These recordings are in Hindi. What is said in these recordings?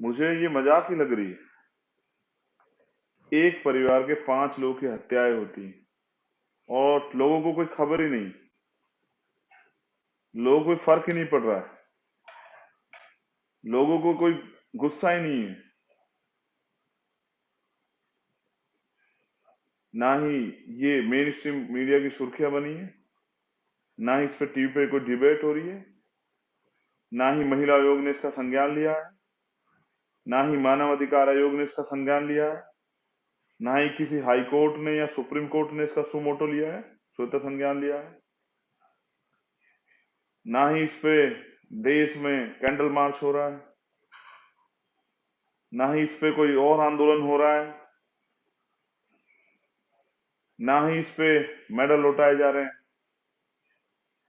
मुझे ये मजाक ही लग रही है। एक परिवार के 5 लोगों की हत्याएं होती हैं और लोगों को कोई खबर ही नहीं, लोगों को कोई फर्क ही नहीं पड़ रहा है, लोगों को कोई गुस्सा ही नहीं है, ना ही ये मेन स्ट्रीम मीडिया की सुर्खियां बनी है, ना ही इस पे टीवी पे कोई डिबेट हो रही है, ना ही महिला आयोग ने इसका संज्ञान लिया है, ना ही मानव अधिकार आयोग ने इसका संज्ञान लिया है, ना ही किसी हाई कोर्ट ने या सुप्रीम कोर्ट ने इसका सुमोटो लिया है, स्वतः संज्ञान लिया है, ना ही इस पे देश में कैंडल मार्च हो रहा है, ना ही इस पे कोई और आंदोलन हो रहा है, ना ही इस पे मेडल लौटाए जा रहे हैं,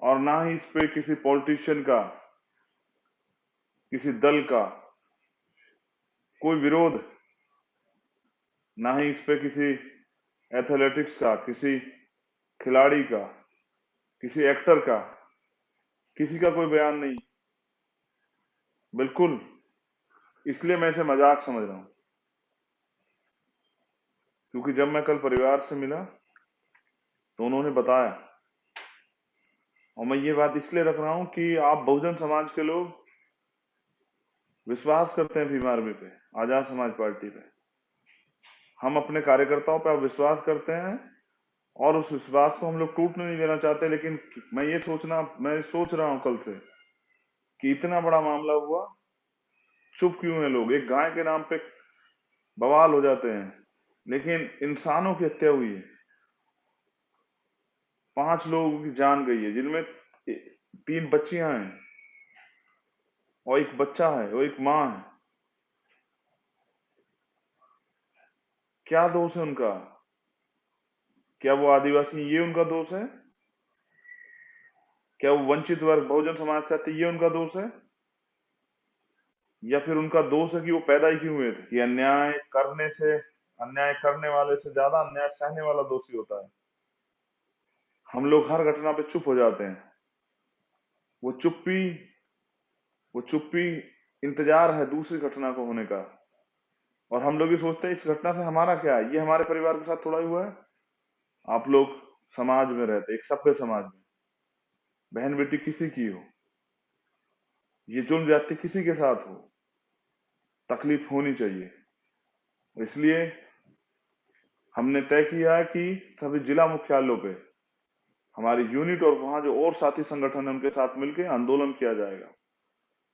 और ना ही इस पे किसी पॉलिटिशियन का, किसी दल का कोई विरोध, ना ही इस पे किसी एथलेटिक्स का, किसी खिलाड़ी का, किसी एक्टर का, किसी का कोई बयान नहीं। बिल्कुल, इसलिए मैं इसे मजाक समझ रहा हूं, क्योंकि जब मैं कल परिवार से मिला तो उन्होंने बताया, और मैं ये बात इसलिए रख रहा हूं कि आप बहुजन समाज के लोग विश्वास करते हैं भीम आर्मी पे, आजाद समाज पार्टी पे, हम अपने कार्यकर्ताओं पे आप विश्वास करते हैं और उस विश्वास को हम लोग टूटने नहीं देना चाहते। लेकिन मैं सोच रहा हूं कल से कि इतना बड़ा मामला हुआ, चुप क्यों है लोग? एक गाय के नाम पे बवाल हो जाते हैं, लेकिन इंसानों की हत्या हुई है, 5 लोगों की जान गई है, जिनमें 3 बच्चियां हैं और एक बच्चा है और एक माँ है। क्या दोष है उनका? क्या वो आदिवासी, ये उनका दोष है? क्या वो वंचित वर्ग बहुजन समाज से आते, ये उनका दोष है? या फिर उनका दोष है कि वो पैदा ही क्यों हुए थे? कि अन्याय करने वाले से ज्यादा अन्याय सहने वाला दोषी होता है। हम लोग हर घटना पे चुप हो जाते हैं। वो चुप्पी वो चुप्पी इंतजार है दूसरी घटना को होने का, और हम लोग ये सोचते हैं इस घटना से हमारा क्या है, ये हमारे परिवार के साथ थोड़ा ही हुआ है। आप लोग समाज में रहते, एक सभ्य समाज में, बहन बेटी किसी की हो, ये जुल्म जाति किसी के साथ हो, तकलीफ होनी चाहिए। इसलिए हमने तय किया है कि सभी जिला मुख्यालयों पे हमारी यूनिट और वहां जो और साथी संगठन है उनके साथ मिलकर आंदोलन किया जाएगा।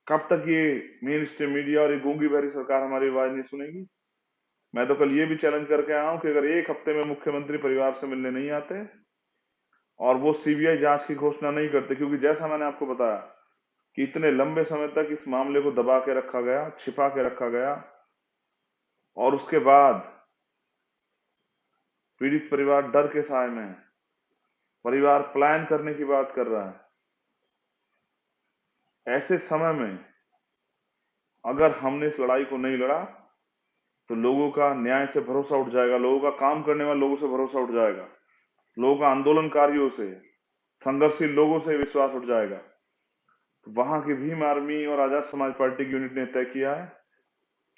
कब तक ये मेन स्ट्रीम मीडिया और ये गूंगी बहरी सरकार हमारी आवाज नहीं सुनेगी? मैं तो कल ये भी चैलेंज करके आया हूं कि अगर एक हफ्ते में मुख्यमंत्री परिवार से मिलने नहीं आते और वो सीबीआई जांच की घोषणा नहीं करते, क्योंकि जैसा मैंने आपको बताया कि इतने लंबे समय तक इस मामले को दबा के रखा गया, छिपा के रखा गया, और उसके बाद पीड़ित परिवार डर के साए में है, परिवार पलायन करने की बात कर रहा है। ऐसे समय में अगर हमने इस लड़ाई को नहीं लड़ा तो लोगों का न्याय से भरोसा उठ जाएगा, लोगों का काम करने वाले लोगों से भरोसा उठ जाएगा, लोगों का आंदोलनकारियों से, संघर्षशील लोगों से विश्वास उठ जाएगा। तो वहां की भीम आर्मी और आजाद समाज पार्टी की यूनिट ने तय किया है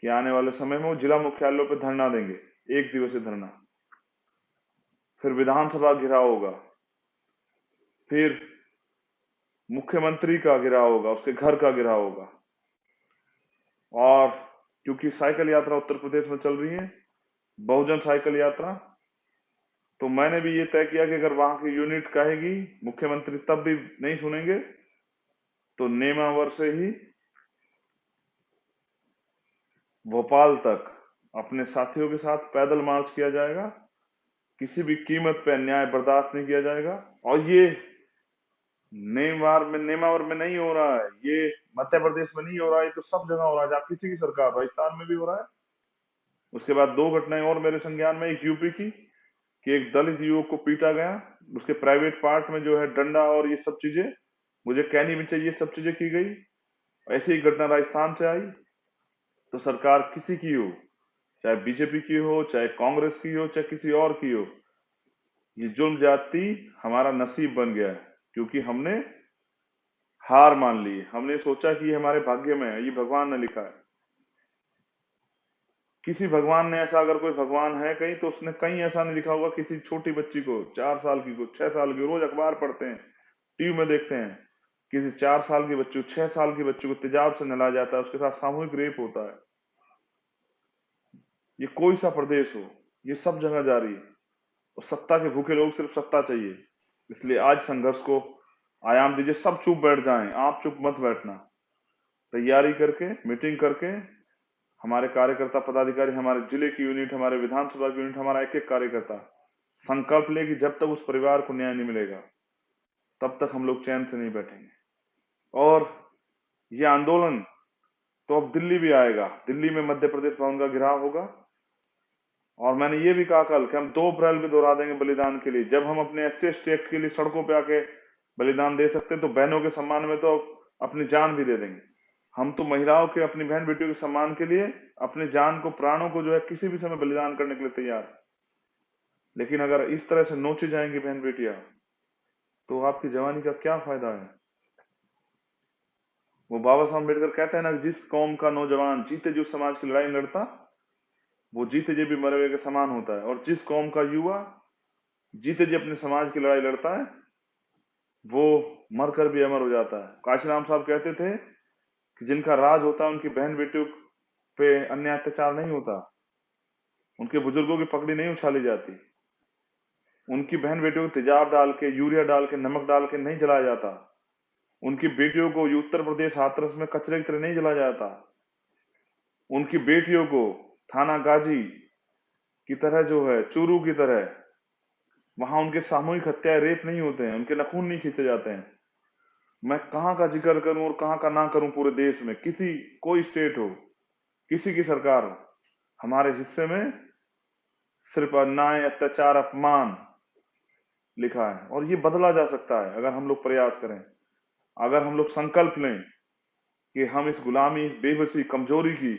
कि आने वाले समय में वो जिला मुख्यालयों पर धरना देंगे, 1 दिवसीय धरना, फिर विधानसभा घिराव होगा, फिर मुख्यमंत्री का घिराव होगा, उसके घर का घिराव होगा। और क्योंकि साइकिल यात्रा उत्तर प्रदेश में चल रही है, बहुजन साइकिल यात्रा, तो मैंने भी ये तय किया कि अगर वहां की यूनिट कहेगी, मुख्यमंत्री तब भी नहीं सुनेंगे, तो नेमावर से ही भोपाल तक अपने साथियों के साथ पैदल मार्च किया जाएगा। किसी भी कीमत पे अन्याय बर्दाश्त नहीं किया जाएगा। और ये नेमावर में नहीं हो रहा है, ये मध्य प्रदेश में नहीं हो रहा है, ये तो सब जगह हो रहा है जहाँ किसी की सरकार, राजस्थान में भी हो रहा है। उसके बाद 2 घटनाएं और मेरे संज्ञान में, एक यूपी की कि एक दलित युवक को पीटा गया, उसके प्राइवेट पार्ट में जो है डंडा और ये सब चीजें, मुझे कहनी भी चाहिए, सब चीजें की गई। ऐसी ही घटना राजस्थान से आई। तो सरकार किसी की हो, चाहे बीजेपी की हो, चाहे कांग्रेस की हो, चाहे किसी और की हो, ये जुल्म जाति हमारा नसीब बन गया है, क्योंकि हमने हार मान ली। हमने सोचा कि ये हमारे भाग्य में है, ये भगवान ने लिखा है। किसी भगवान ने ऐसा, अगर कोई भगवान है कहीं, तो उसने कहीं ऐसा नहीं लिखा होगा किसी छोटी बच्ची को, 4 साल की को, 6 साल की, रोज अखबार पढ़ते हैं, टीवी में देखते हैं, किसी 4 साल की बच्ची, 6 साल की बच्ची को तेजाब से नहलाया जाता है, उसके साथ सामूहिक रेप होता है। ये कोई सा प्रदेश हो, ये सब जगह जारी है। और सत्ता के भूखे लोग सिर्फ सत्ता चाहिए। इसलिए आज संघर्ष को आयाम दीजिए, सब चुप बैठ जाएं, आप चुप मत बैठना। तैयारी करके, मीटिंग करके, हमारे कार्यकर्ता पदाधिकारी, हमारे जिले की यूनिट, हमारे विधानसभा की यूनिट, हमारा एक एक कार्यकर्ता संकल्प ले कि जब तक उस परिवार को न्याय नहीं मिलेगा तब तक हम लोग चैन से नहीं बैठेंगे। और ये आंदोलन तो अब दिल्ली भी आएगा। दिल्ली में मध्य प्रदेश भवन का घेराव होगा। और मैंने ये भी कहा कल कि हम 2 अप्रैल भी दोहरा देंगे बलिदान के लिए। जब हम अपने SC/ST एक्ट के लिए सड़कों पे आके बलिदान दे सकते हैं, तो बहनों के सम्मान में तो अपनी जान भी दे देंगे। हम तो महिलाओं के, अपनी बहन बेटियों के सम्मान के लिए अपनी जान को, प्राणों को जो है किसी भी समय बलिदान करने के लिए तैयार है। लेकिन अगर इस तरह से नोची जाएंगी बहन बेटियां, तो आपकी जवानी का क्या फायदा है? वो बाबा साहब अम्बेडकर कहते हैं ना, जिस कौम का नौजवान जीते जी समाज की लड़ाई लड़ता, वो जीते जी भी मरे हुए के समान होता है। और जिस कौम का युवा जीते जी अपने समाज की लड़ाई लड़ता है, वो मरकर भी अमर हो जाता है। काशीराम साहब कहते थे कि जिनका राज होता है, उनकी बहन बेटियों पे अन्याय अत्याचार नहीं होता, उनके बुजुर्गों की पगड़ी नहीं उछाली जाती, उनकी बहन बेटियों को तेजाब डाल के, यूरिया डाल के, नमक डाल के नहीं जलाया जाता, उनकी बेटियों को उत्तर प्रदेश हाथरस में कचरे की तरह नहीं जलाया जाता, उनकी बेटियों को थाना गाजी की तरह, जो है चूरू की तरह, वहां उनके सामूहिक हत्या, रेप नहीं होते हैं, उनके नाखून नहीं खींचे जाते हैं। मैं कहाँ का जिक्र करूं और कहाँ का ना करूं? पूरे देश में किसी, कोई स्टेट हो, किसी की सरकार हो, हमारे हिस्से में सिर्फ अन्याय, अत्याचार, अपमान लिखा है। और ये बदला जा सकता है अगर हम लोग प्रयास करें, अगर हम लोग संकल्प लें कि हम इस गुलामी, इस बेबसी, कमजोरी की,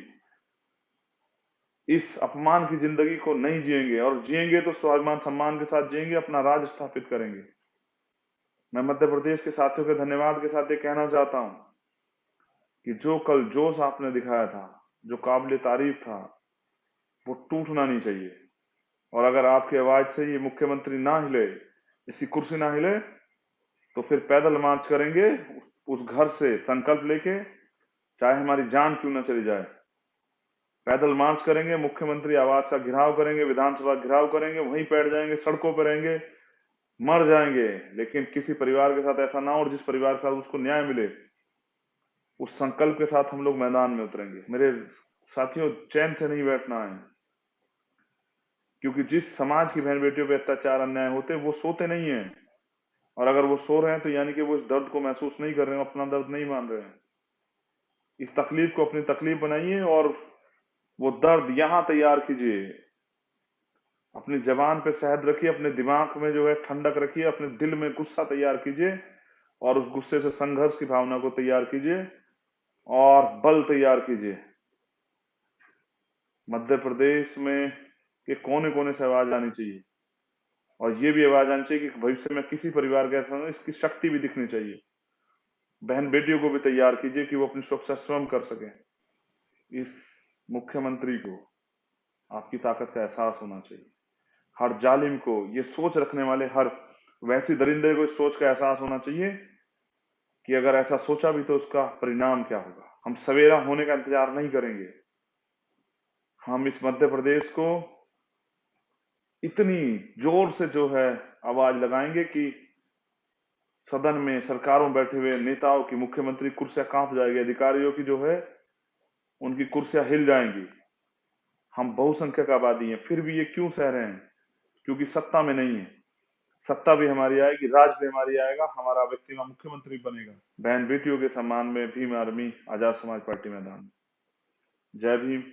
इस अपमान की जिंदगी को नहीं जिएंगे, और जिएंगे तो स्वाभिमान सम्मान के साथ जिएंगे, अपना राज स्थापित करेंगे। मैं मध्य प्रदेश के साथियों के धन्यवाद के साथ ये कहना चाहता हूं कि जो कल जोश आपने दिखाया था, जो काबिल तारीफ था, वो टूटना नहीं चाहिए। और अगर आपकी आवाज से ये मुख्यमंत्री ना हिले, इसकी कुर्सी ना हिले, तो फिर पैदल मार्च करेंगे उस घर से, संकल्प लेके, चाहे हमारी जान क्यों ना चली जाए। पैदल मार्च करेंगे, मुख्यमंत्री आवास का घेराव करेंगे, विधानसभा घेराव करेंगे, वहीं बैठ जाएंगे, सड़कों पर रहेंगे, मर जाएंगे। लेकिन किसी परिवार के साथ ऐसा ना हो, और जिस परिवार के साथ उसको न्याय मिले, उस संकल्प के साथ हम लोग मैदान में उतरेंगे। मेरे साथियों, चैन से नहीं बैठना है, क्योंकि जिस समाज की बहन बेटियों पे अत्याचार, अन्याय होते, वो सोते नहीं है। और अगर वो सो रहे हैं, तो यानी कि वो इस दर्द को महसूस नहीं कर रहे हैं, अपना दर्द नहीं मान रहे हैं। इस तकलीफ को अपनी तकलीफ बनाइए, और वो दर्द यहां तैयार कीजिए। अपनी जबान पे शहद रखिए, अपने दिमाग में जो है ठंडक रखिए, अपने दिल में गुस्सा तैयार कीजिए, और उस गुस्से से संघर्ष की भावना को तैयार कीजिए, और बल तैयार कीजिए। मध्य प्रदेश में के कोने कोने से आवाज आनी चाहिए, और ये भी आवाज आनी चाहिए कि भविष्य में किसी परिवार के ऐसा, इसकी शक्ति भी दिखनी चाहिए। बहन बेटियों को भी तैयार कीजिए कि वो अपनी सुरक्षा स्वयं कर सकें। इस मुख्यमंत्री को आपकी ताकत का एहसास होना चाहिए। हर जालिम को, ये सोच रखने वाले हर वैसी दरिंदे को इस सोच का एहसास होना चाहिए कि अगर ऐसा सोचा भी तो उसका परिणाम क्या होगा। हम सवेरा होने का इंतजार नहीं करेंगे। हम इस मध्य प्रदेश को इतनी जोर से जो है आवाज लगाएंगे कि सदन में, सरकारों में बैठे हुए नेताओं की, मुख्यमंत्री कुर्सियां कांप जाएगी, अधिकारियों की जो है उनकी कुर्सियां हिल जाएंगी। हम बहुसंख्यक आबादी हैं, फिर भी ये क्यों सह रहे हैं? क्योंकि सत्ता में नहीं है। सत्ता भी हमारी आएगी, राज भी हमारी आएगा, हमारा व्यक्ति मुख्यमंत्री बनेगा। बहन बेटियों के सम्मान में भीम आर्मी, आजाद समाज पार्टी मैदान। जय भीम।